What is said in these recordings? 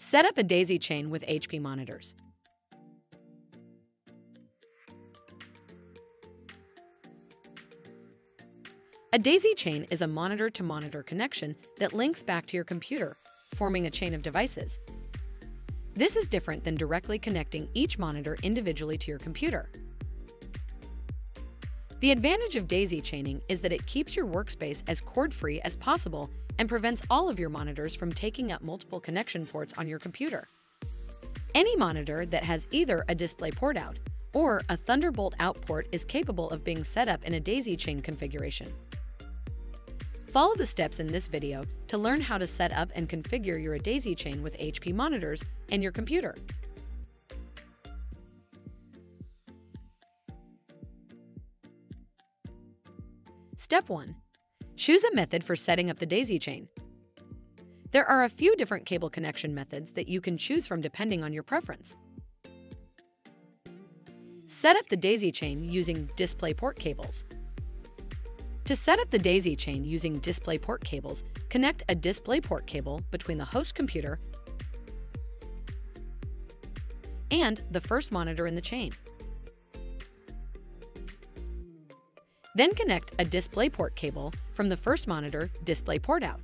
Set up a daisy chain with HP monitors. A daisy chain is a monitor-to-monitor connection that links back to your computer, forming a chain of devices. This is different than directly connecting each monitor individually to your computer. The advantage of daisy chaining is that it keeps your workspace as cord-free as possible and prevents all of your monitors from taking up multiple connection ports on your computer. Any monitor that has either a DisplayPort out or a Thunderbolt out port is capable of being set up in a daisy chain configuration. Follow the steps in this video to learn how to set up and configure your daisy chain with HP monitors and your computer. Step 1. Choose a method for setting up the daisy chain. There are a few different cable connection methods that you can choose from depending on your preference. Set up the daisy chain using DisplayPort cables. To set up the daisy chain using DisplayPort cables, connect a DisplayPort cable between the host computer and the first monitor in the chain. Then connect a DisplayPort cable from the first monitor DisplayPort out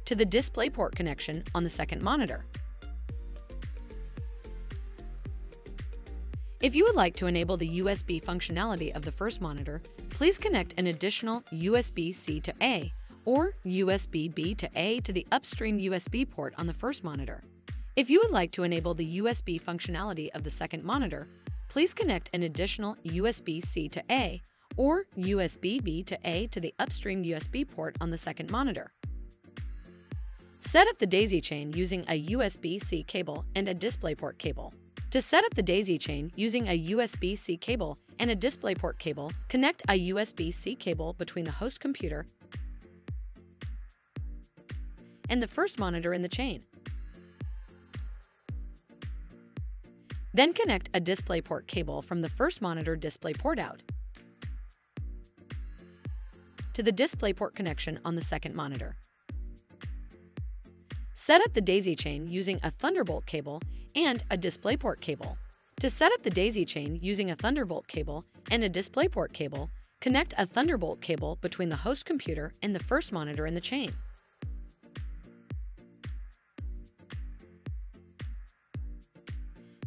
to the DisplayPort connection on the second monitor. If you would like to enable the USB functionality of the first monitor, please connect an additional USB-C to A or USB-B to A to the upstream USB port on the first monitor. If you would like to enable the USB functionality of the second monitor, please connect an additional USB-C to A or USB-B to A to the upstream USB port on the second monitor. Set up the daisy chain using a USB-C cable and a DisplayPort cable. To set up the daisy chain using a USB-C cable and a DisplayPort cable, connect a USB-C cable between the host computer and the first monitor in the chain. Then connect a DisplayPort cable from the first monitor DisplayPort out to the DisplayPort connection on the second monitor. Set up the daisy chain using a Thunderbolt cable and a DisplayPort cable. To set up the daisy chain using a Thunderbolt cable and a DisplayPort cable, connect a Thunderbolt cable between the host computer and the first monitor in the chain.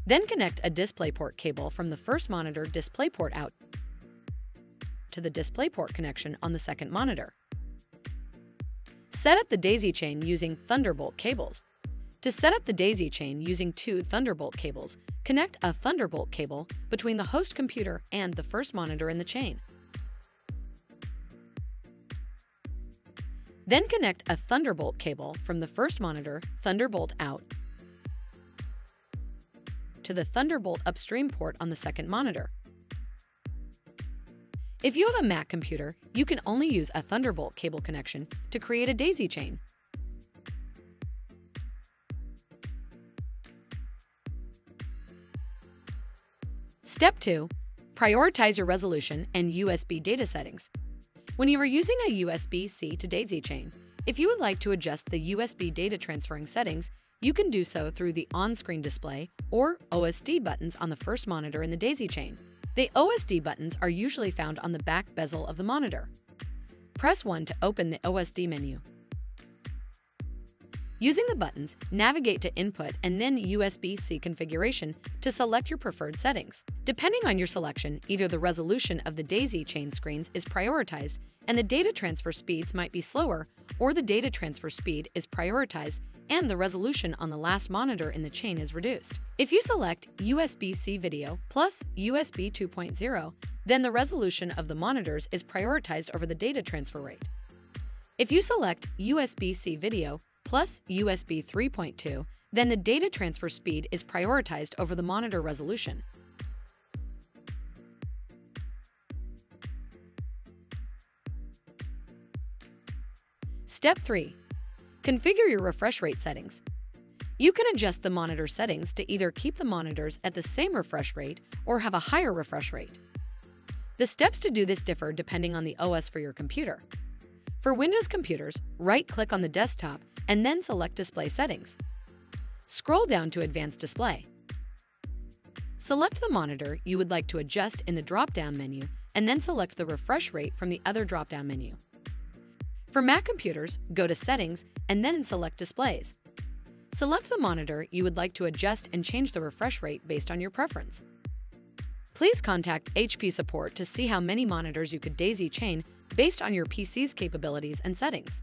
Then connect a DisplayPort cable from the first monitor DisplayPort out to the DisplayPort connection on the second monitor. Set up the daisy chain using Thunderbolt cables. To set up the daisy chain using two Thunderbolt cables, connect a Thunderbolt cable between the host computer and the first monitor in the chain. Then connect a Thunderbolt cable from the first monitor Thunderbolt out to the Thunderbolt upstream port on the second monitor. If you have a Mac computer, you can only use a Thunderbolt cable connection to create a daisy chain. Step 2. Prioritize your resolution and USB data settings. When you are using a USB-C to daisy chain, if you would like to adjust the USB data transferring settings, you can do so through the on-screen display or OSD buttons on the first monitor in the daisy chain. The OSD buttons are usually found on the back bezel of the monitor. Press 1 to open the OSD menu. Using the buttons, navigate to Input and then USB-C configuration to select your preferred settings. Depending on your selection, either the resolution of the daisy chain screens is prioritized and the data transfer speeds might be slower, or the data transfer speed is prioritized and the resolution on the last monitor in the chain is reduced. If you select USB-C video plus USB 2.0, then the resolution of the monitors is prioritized over the data transfer rate. If you select USB-C video plus USB 3.2, then the data transfer speed is prioritized over the monitor resolution. Step 3. Configure your refresh rate settings. You can adjust the monitor settings to either keep the monitors at the same refresh rate or have a higher refresh rate. The steps to do this differ depending on the OS for your computer. For Windows computers, right-click on the desktop and then select Display Settings. Scroll down to Advanced Display. Select the monitor you would like to adjust in the drop-down menu and then select the refresh rate from the other drop-down menu. For Mac computers, go to Settings and then select Displays. Select the monitor you would like to adjust and change the refresh rate based on your preference. Please contact HP support to see how many monitors you could daisy chain based on your PC's capabilities and settings.